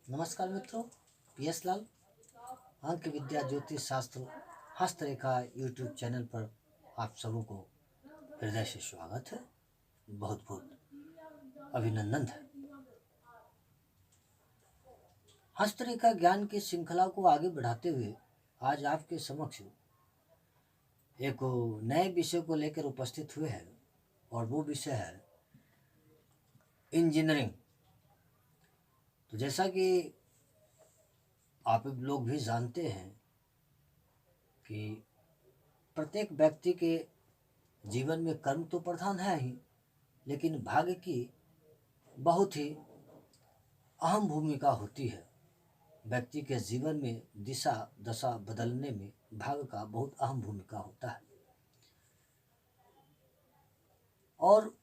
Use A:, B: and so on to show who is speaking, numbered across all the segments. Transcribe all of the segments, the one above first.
A: नमस्कार मित्रों, PS लाल अंक विद्या ज्योतिष शास्त्र हस्तरेखा यूट्यूब चैनल पर आप सबों को हृदय से स्वागत है। बहुत बहुत अभिनंदन है। हस्तरेखा ज्ञान की श्रृंखला को आगे बढ़ाते हुए आज आपके समक्ष एक नए विषय को लेकर उपस्थित हुए हैं और वो विषय है इंजीनियरिंग। तो जैसा कि आप लोग भी जानते हैं कि प्रत्येक व्यक्ति के जीवन में कर्म तो प्रधान है ही, लेकिन भाग्य की बहुत ही अहम भूमिका होती है। व्यक्ति के जीवन में दिशा दशा बदलने में भाग्य का बहुत अहम भूमिका होता है। और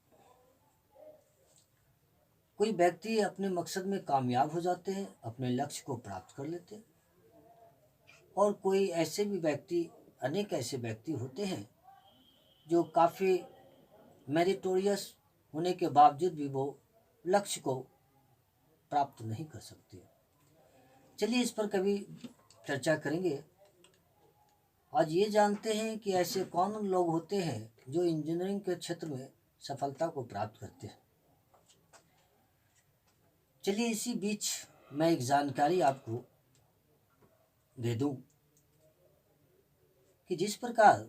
A: कोई व्यक्ति अपने मकसद में कामयाब हो जाते हैं, अपने लक्ष्य को प्राप्त कर लेते हैं, और कोई ऐसे भी व्यक्ति, अनेक ऐसे व्यक्ति होते हैं जो काफ़ी मेरिटोरियस होने के बावजूद भी वो लक्ष्य को प्राप्त नहीं कर सकते। चलिए इस पर कभी चर्चा करेंगे। आज ये जानते हैं कि ऐसे कौन लोग होते हैं जो इंजीनियरिंग के क्षेत्र में सफलता को प्राप्त करते हैं। चलिए इसी बीच मैं एक जानकारी आपको दे दूं कि जिस प्रकार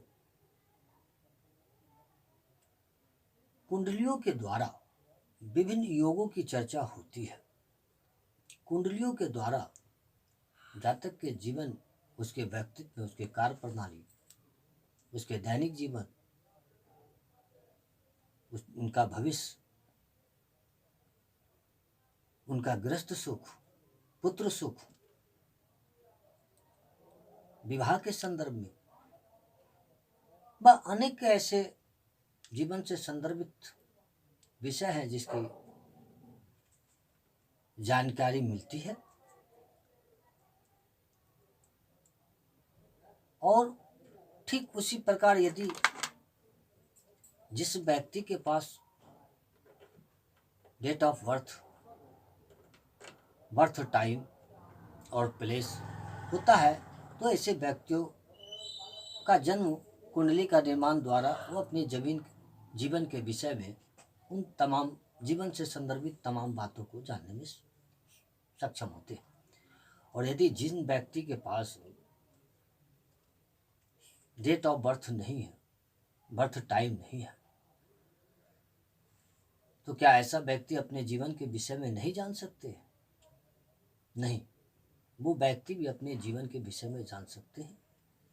A: कुंडलियों के द्वारा विभिन्न योगों की चर्चा होती है, कुंडलियों के द्वारा जातक के जीवन, उसके व्यक्तित्व, उसके कार्य प्रणाली, उसके दैनिक जीवन, उनका भविष्य, उनका गृहस्थ सुख, पुत्र सुख, विवाह के संदर्भ में व अनेक ऐसे जीवन से संदर्भित विषय है जिसकी जानकारी मिलती है। और ठीक उसी प्रकार यदि जिस व्यक्ति के पास डेट ऑफ बर्थ टाइम और प्लेस होता है, तो ऐसे व्यक्तियों का जन्म कुंडली का निर्माण द्वारा वो अपने जीवन के विषय में उन तमाम जीवन से संदर्भित तमाम बातों को जानने में सक्षम होते हैं। और यदि जिन व्यक्ति के पास डेट ऑफ बर्थ नहीं है, बर्थ टाइम नहीं है, तो क्या ऐसा व्यक्ति अपने जीवन के विषय में नहीं जान सकते? नहीं, वो व्यक्ति भी अपने जीवन के विषय में जान सकते हैं।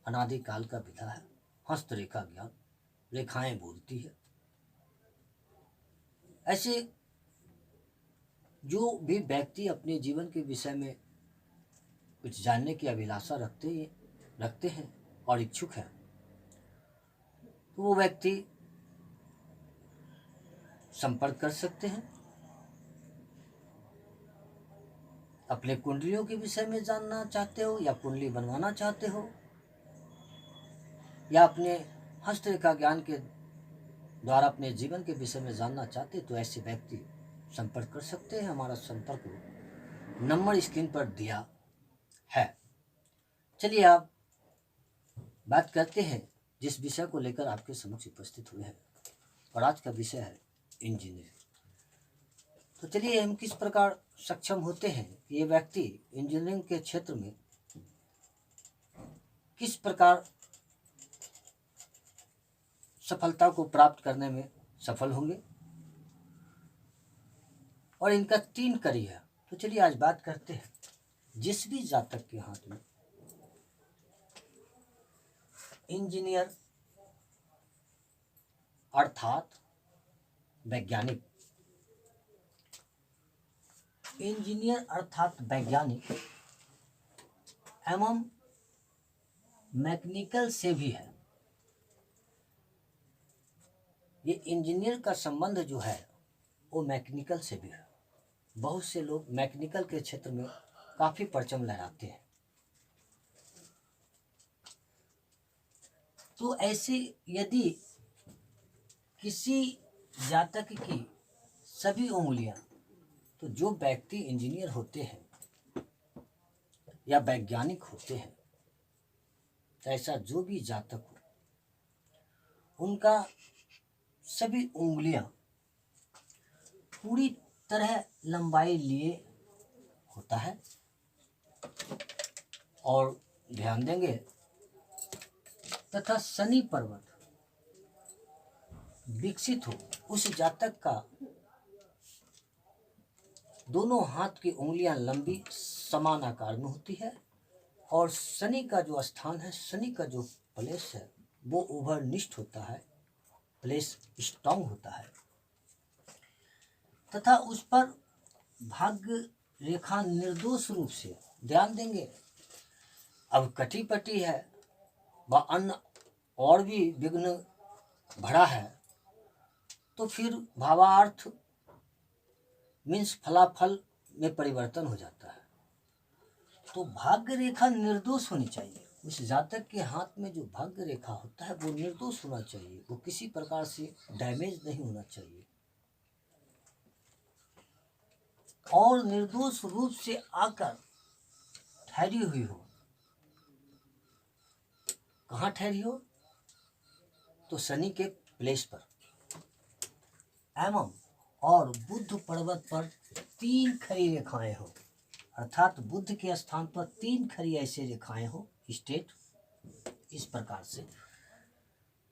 A: अनादिकाल का विधा है, हस्तरेखा ज्ञान, रेखाएं बोलती है। ऐसे जो भी व्यक्ति अपने जीवन के विषय में कुछ जानने की अभिलाषा रखते हैं और इच्छुक हैं, तो वो व्यक्ति संपर्क कर सकते हैं। अपने कुंडलियों के विषय में जानना चाहते हो, या कुंडली बनवाना चाहते हो, या अपने हस्तरेखा ज्ञान के द्वारा अपने जीवन के विषय में जानना चाहते, तो ऐसे व्यक्ति संपर्क कर सकते हैं। हमारा संपर्क नंबर स्क्रीन पर दिया है। चलिए आप बात करते हैं जिस विषय को लेकर आपके समक्ष उपस्थित हुए हैं, और आज का विषय है इंजीनियरिंग। तो चलिए हम किस प्रकार सक्षम होते हैं कि ये व्यक्ति इंजीनियरिंग के क्षेत्र में किस प्रकार सफलता को प्राप्त करने में सफल होंगे, और इनका 3 कड़ी है। तो चलिए आज बात करते हैं जिस भी जातक के हाथ में इंजीनियर अर्थात वैज्ञानिक, इंजीनियर अर्थात वैज्ञानिक एवं मैकेनिकल से भी है। ये इंजीनियर का संबंध जो है वो मैकेनिकल से भी है। बहुत से लोग मैकेनिकल के क्षेत्र में काफ़ी परचम लहराते हैं। तो ऐसे यदि किसी जातक की सभी उंगलियां, तो जो व्यक्ति इंजीनियर होते हैं या वैज्ञानिक होते हैं, ऐसा जो भी जातक हो, उनका सभी उंगलियां पूरी तरह लंबाई लिए होता है। और ध्यान देंगे, तथा शनि पर्वत विकसित हो, उस जातक का दोनों हाथ की उंगलियां लंबी समान आकार में होती है, और शनि का जो स्थान है, शनि का जो प्लेस है, वो ओवरनिष्ठ होता है, प्लेस स्ट्रांग होता है, तथा उस पर भाग्य रेखा निर्दोष रूप से, ध्यान देंगे, अब कटी पटी है व अन्य और भी विघ्न भरा है, तो फिर भावार्थ मीन्स फलाफल में परिवर्तन हो जाता है। तो भाग्य रेखा निर्दोष होनी चाहिए। उस जातक के हाथ में जो भाग्य रेखा होता है वो निर्दोष होना चाहिए, वो किसी प्रकार से डैमेज नहीं होना चाहिए, और निर्दोष रूप से आकर ठहरी हुई हो। कहाँ ठहरी हो? तो शनि के प्लेस पर, एवं और बुध पर्वत पर 3 खड़ी रेखाएं हो, अर्थात बुध के स्थान पर 3 खड़ी ऐसे रेखाएं हो, स्टेट इस प्रकार से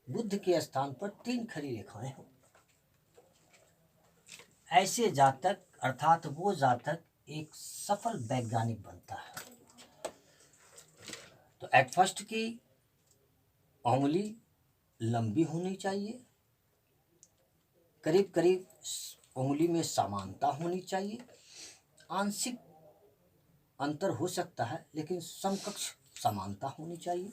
A: बुध के स्थान पर 3 खड़ी रेखाएं हो, ऐसे जातक अर्थात वो जातक एक सफल वैज्ञानिक बनता है। तो एट फर्स्ट की उंगली लंबी होनी चाहिए, करीब करीब उंगली में समानता होनी चाहिए, आंशिक अंतर हो सकता है लेकिन समकक्ष समानता होनी चाहिए।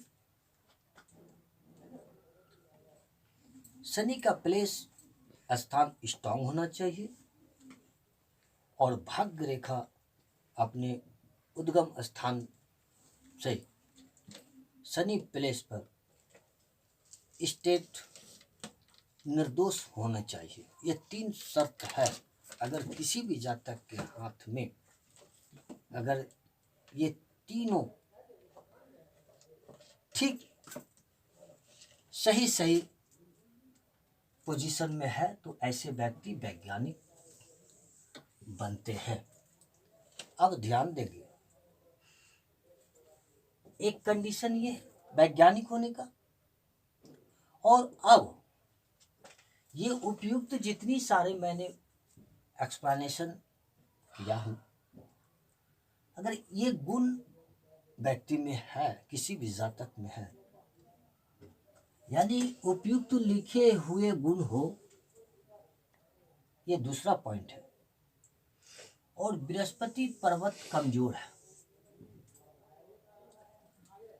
A: शनि का प्लेस स्थान स्ट्रांग होना चाहिए, और भाग्य रेखा अपने उद्गम स्थान से शनि प्लेस पर स्टेट निर्दोष होना चाहिए। ये 3 शर्त है। अगर किसी भी जातक के हाथ में अगर ये तीनों ठीक सही सही पोजीशन में है तो ऐसे व्यक्ति वैज्ञानिक बनते हैं। अब ध्यान देंगे, एक कंडीशन ये वैज्ञानिक होने का, और अब ये उपयुक्त जितनी सारे मैंने एक्सप्लेनेशन किया हूँ, अगर ये गुण व्यक्ति में है, किसी भी जातक में है, यानी उपयुक्त लिखे हुए गुण हो, ये दूसरा पॉइंट है। और बृहस्पति पर्वत कमजोर है,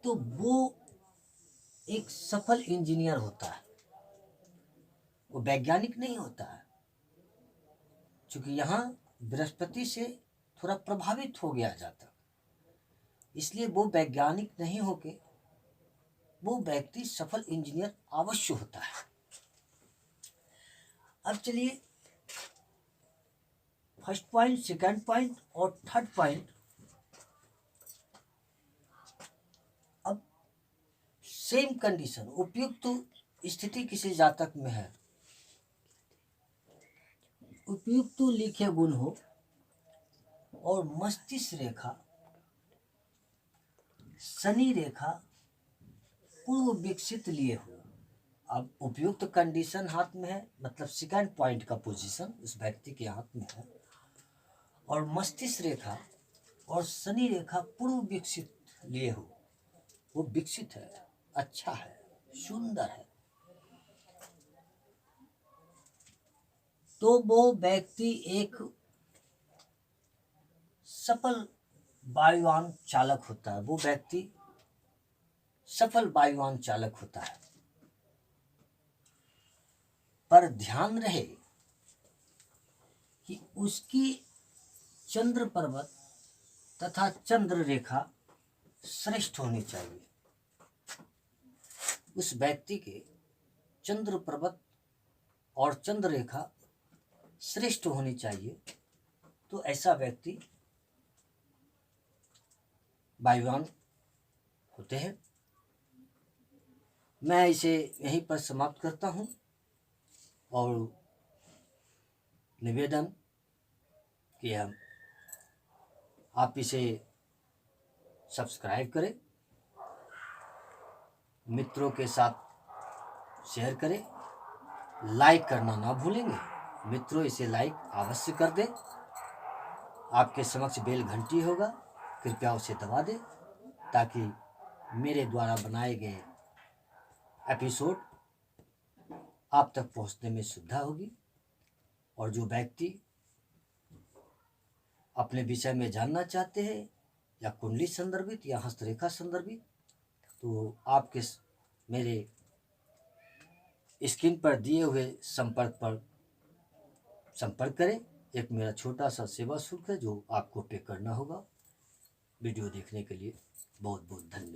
A: तो वो एक सफल इंजीनियर होता है, वो वैज्ञानिक नहीं होता है, क्योंकि यहाँ बृहस्पति से थोड़ा प्रभावित हो गया जाता, इसलिए वो वैज्ञानिक नहीं होके वो व्यक्ति सफल इंजीनियर अवश्य होता है। अब चलिए फर्स्ट पॉइंट, सेकंड पॉइंट और थर्ड पॉइंट, अब सेम कंडीशन, उपयुक्त स्थिति किसी जातक में है, उपयुक्त लिखे गुण हो और मस्तिष्क रेखा शनि रेखा पूर्व विकसित लिए हो। अब उपयुक्त कंडीशन हाथ में है, मतलब सेकंड पॉइंट का पोजीशन उस व्यक्ति के हाथ में है, और मस्तिष्क रेखा और शनि रेखा पूर्व विकसित लिए हो, वो विकसित है, अच्छा है, सुंदर है, तो वो व्यक्ति एक सफल वायुयान चालक होता है, वो व्यक्ति सफल वायुयान चालक होता है। पर ध्यान रहे कि उसकी चंद्र पर्वत तथा चंद्र रेखा श्रेष्ठ होनी चाहिए। उस व्यक्ति के चंद्र पर्वत और चंद्र रेखा श्रेष्ठ होनी चाहिए, तो ऐसा व्यक्ति वायुवान होते हैं। मैं इसे यहीं पर समाप्त करता हूँ और निवेदन कि आप इसे सब्सक्राइब करें, मित्रों के साथ शेयर करें, लाइक करना ना भूलेंगे। मित्रों, इसे लाइक अवश्य कर दें। आपके समक्ष बेल घंटी होगा, कृपया उसे दबा दें ताकि मेरे द्वारा बनाए गए एपिसोड आप तक पहुंचने में सुविधा होगी। और जो व्यक्ति अपने विषय में जानना चाहते हैं या कुंडली संदर्भित या हस्तरेखा संदर्भित, तो आपके मेरे स्क्रीन पर दिए हुए संपर्क पर संपर्क करें। एक मेरा छोटा सा सेवा शुल्क है जो आपको पे करना होगा। वीडियो देखने के लिए बहुत बहुत धन्यवाद।